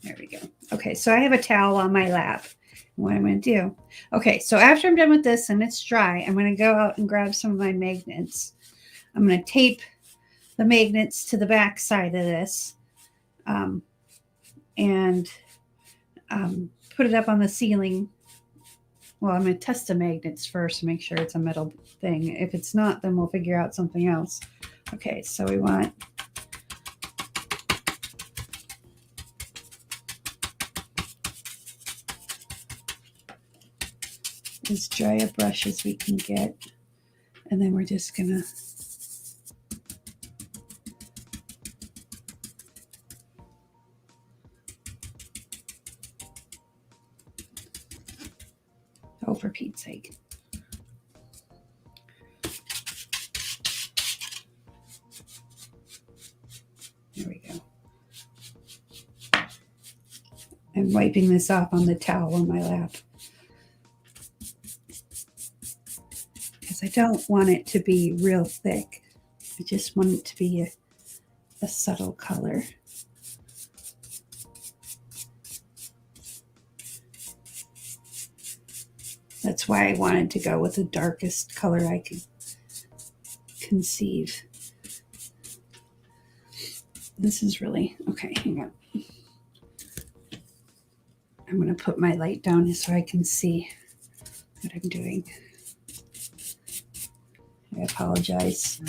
there we go. Okay, so I have a towel on my lap. What I'm going to do, okay, so after I'm done with this and it's dry, I'm going to go out and grab some of my magnets. I'm going to tape the magnets to the back side of this, and put it up on the ceiling. Well, I'm going to test the magnets first to make sure it's a metal thing. If it's not, then we'll figure out something else. Okay, so we want as dry a brush as we can get, and then we're just going to oh, for Pete's sake. There we go. I'm wiping this off on the towel on my lap, because I don't want it to be real thick. I just want it to be a subtle color. That's why I wanted to go with the darkest color I could conceive. This is really, okay, hang on. I'm going to put my light down so I can see what I'm doing. I apologize.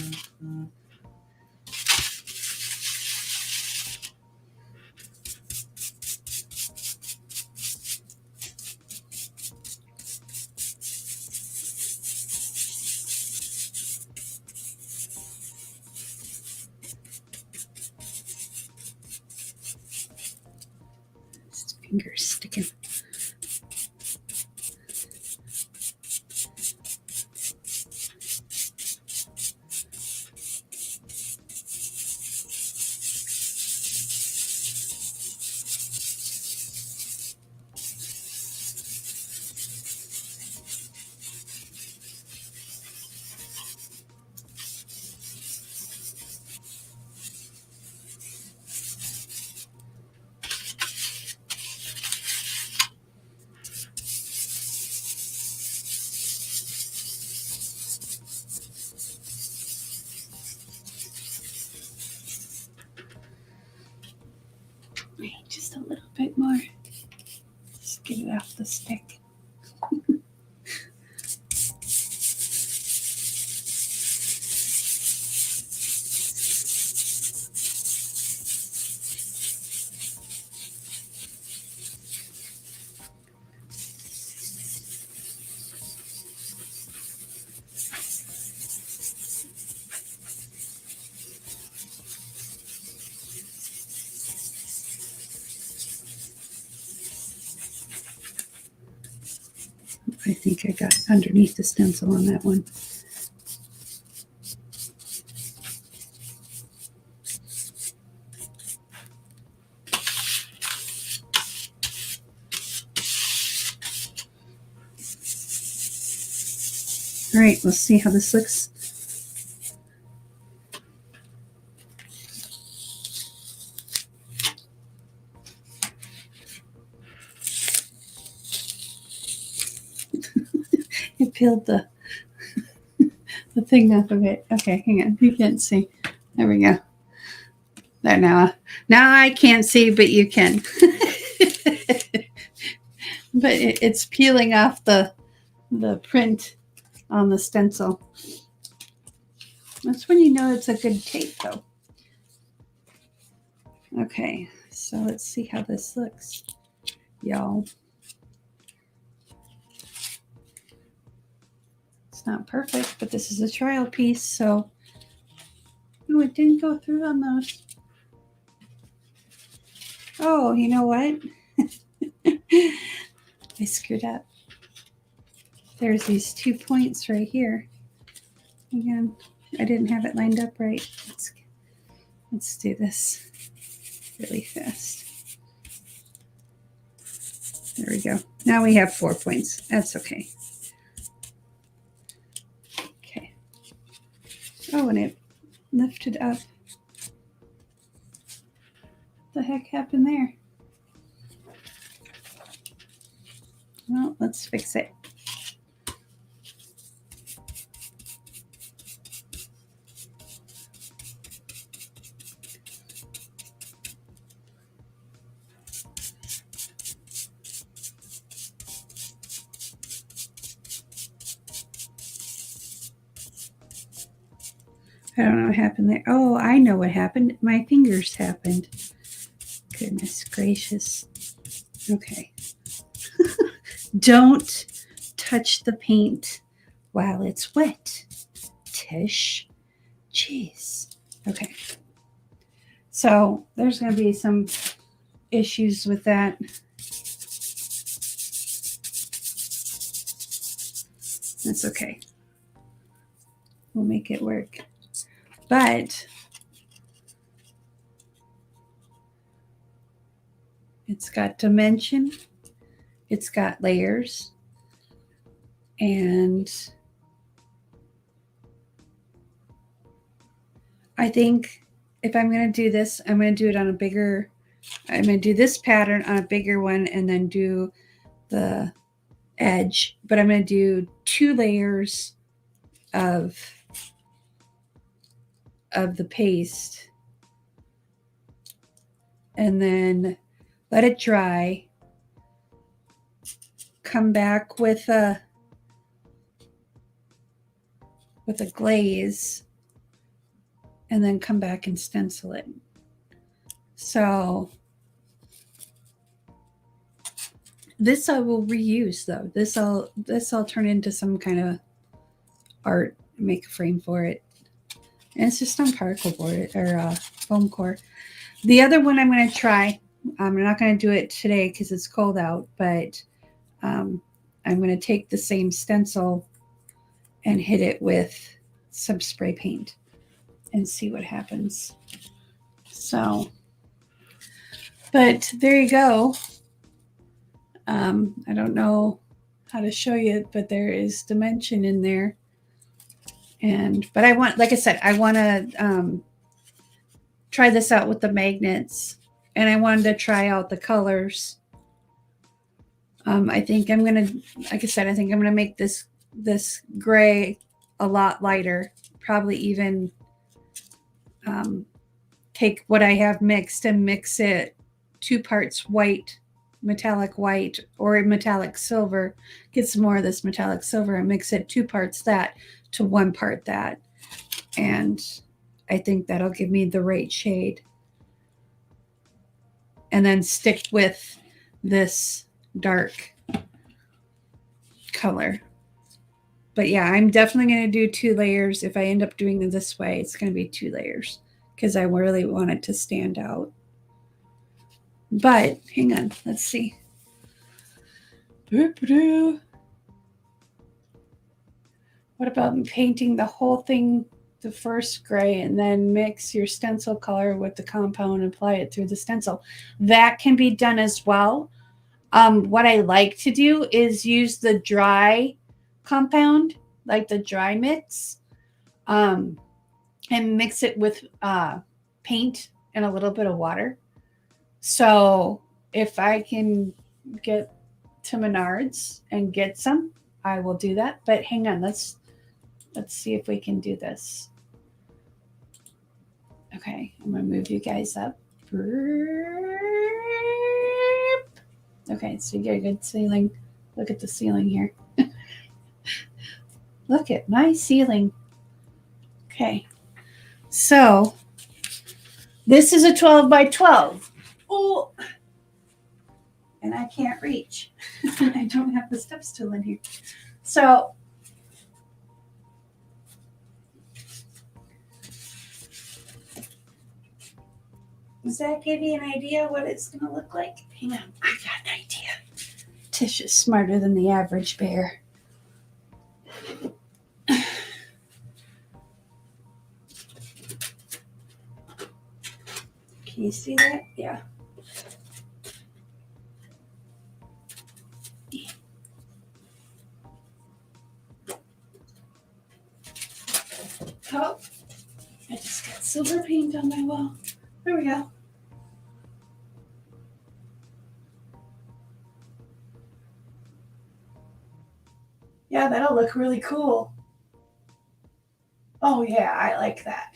Fingers sticking. Just a little bit more. Just get it off the stick. I think I got underneath the stencil on that one. All right, let's see how this looks. It peeled the thing off of it. Okay, hang on. You can't see. There we go. There now. Now I can't see, but you can. But it's peeling off the print on the stencil. That's when you know it's a good tape, though. Okay, so let's see how this looks, y'all. It's not perfect, but this is a trial piece, so oh, it didn't go through on those. Oh, you know what? I screwed up. There's these 2 points right here. Again, I didn't have it lined up right. Let's do this really fast. There we go. Now we have 4 points. That's okay. Okay. Oh, and it lifted up. What the heck happened there? Well, let's fix it. I don't know what happened there. Oh, I know what happened. My fingers happened. Goodness gracious. Okay. Don't touch the paint while it's wet, Tish. Jeez. Okay. So there's going to be some issues with that. That's okay. We'll make it work. But it's got dimension. It's got layers. And I think if I'm going to do this, I'm going to do it on a bigger, I'm going to do this pattern on a bigger one and then do the edge. But I'm going to do 2 layers of the paste and then let it dry. Come back with a glaze, and then come back and stencil it. So this I will reuse though. This I'll turn into some kind of art, make a frame for it. And it's just on particle board or foam core. The other one I'm going to try, I'm not going to do it today because it's cold out, but I'm going to take the same stencil and hit it with some spray paint and see what happens. So, but there you go. I don't know how to show you it, but there is dimension in there. But I want, like I said, I want to try this out with the magnets, and I wanted to try out the colors. I think I'm gonna, like I said, I think I'm gonna make this gray a lot lighter. Probably even take what I have mixed and mix it 2 parts white, metallic white, or metallic silver. Get some more of this metallic silver and mix it 2 parts that to 1 part that, and I think that'll give me the right shade. And then stick with this dark color. But yeah, I'm definitely going to do 2 layers. If I end up doing it this way, it's going to be 2 layers because I really want it to stand out. But hang on, let's see. What about painting the whole thing the first gray and then mix your stencil color with the compound and apply it through the stencil? That can be done as well. What I like to do is use the dry compound, like the dry mix, and mix it with paint and a little bit of water. So if I can get to Menards and get some, I will do that. But hang on, let's see if we can do this. Okay, I'm gonna move you guys up. Okay, so you get a good ceiling. Look at the ceiling here. Look at my ceiling. Okay, so this is a 12 by 12. Oh, and I can't reach. I don't have the step stool in here. So does that give you an idea what it's going to look like? Hang on, I got an idea. Tish is smarter than the average bear. Can you see that? Yeah. Oh, I just got silver paint on my wall. There we go. Yeah, that'll look really cool. Oh yeah, I like that.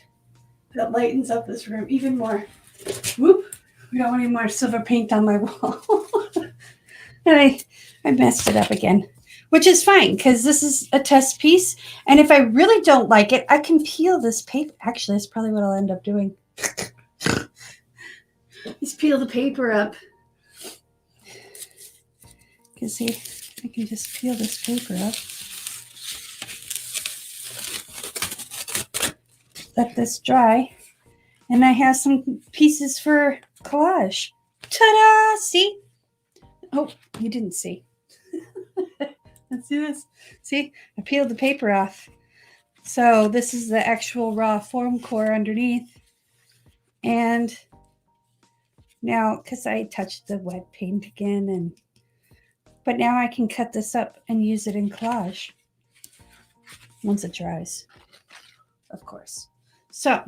That lightens up this room even more. Whoop! We don't want any more silver paint on my wall. And I messed it up again, which is fine because this is a test piece. And if I really don't like it, I can peel this paper. Actually, that's probably what I'll end up doing. Just peel the paper up. You can see, I can just peel this paper up. Let this dry. And I have some pieces for collage. Ta-da! See? Oh, you didn't see. Let's do this. See? I peeled the paper off. So this is the actual raw foam core underneath. And now, because I touched the wet paint again, but now I can cut this up and use it in collage once it dries, of course. So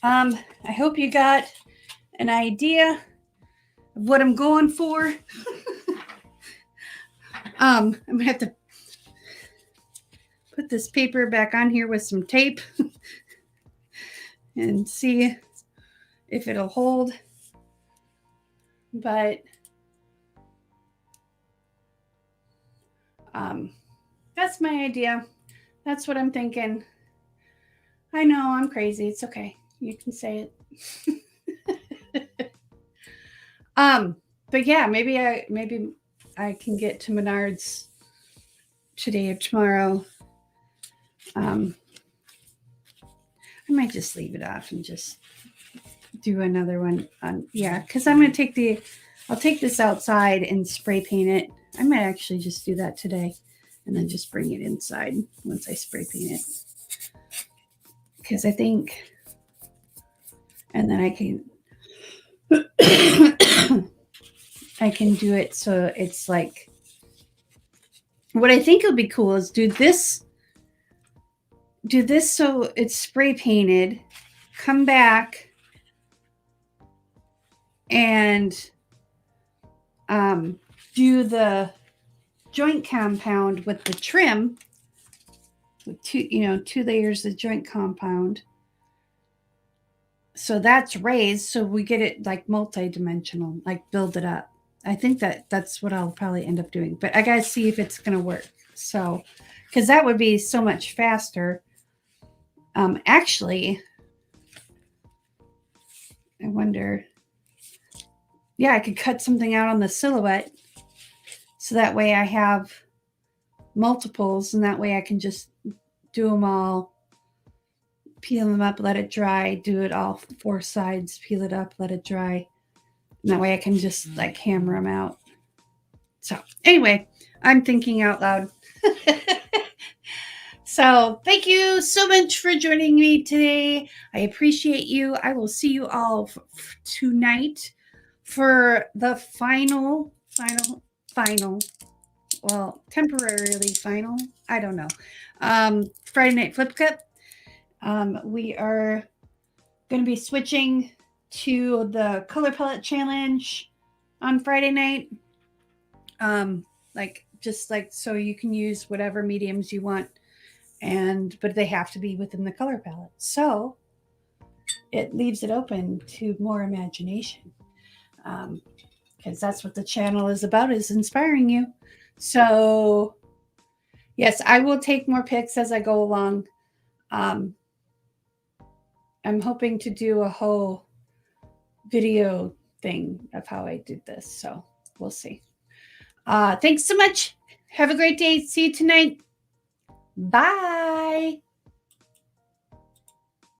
I hope you got an idea of what I'm going for. I'm gonna have to put this paper back on here with some tape and see if it'll hold. But that's my idea. That's what I'm thinking. I know I'm crazy. It's okay. You can say it. But yeah, maybe I can get to Menards today or tomorrow. I might just leave it off and just do another one on, yeah, because I'm gonna I'll take this outside and spray paint it. I might actually just do that today and then just bring it inside once I spray paint it. Because I think, and then I can do it so it's like, what I think would be cool is do this so it's spray painted, come back and do the joint compound with the trim with two layers of joint compound, so that's raised, so we get it like multi-dimensional, like build it up. I think that's what I'll probably end up doing, but I gotta see if it's gonna work. So because that would be so much faster. Actually, I wonder, yeah, I could cut something out on the silhouette so that way I have multiples, and that way I can just do them all, peel them up, let it dry, do it all 4 sides, peel it up, let it dry. And that way I can just like hammer them out. So anyway, I'm thinking out loud. So thank you so much for joining me today. I appreciate you. I will see you all tonight for the final, well, temporarily final, I don't know, Friday Night Flip Cup. We are going to be switching to the color palette challenge on Friday night. Just like so you can use whatever mediums you want, but they have to be within the color palette. So it leaves it open to more imagination, because that's what the channel is about, is inspiring you. So yes, I will take more pics as I go along. I'm hoping to do a whole video thing of how I did this. So we'll see. Thanks so much. Have a great day. See you tonight. Bye.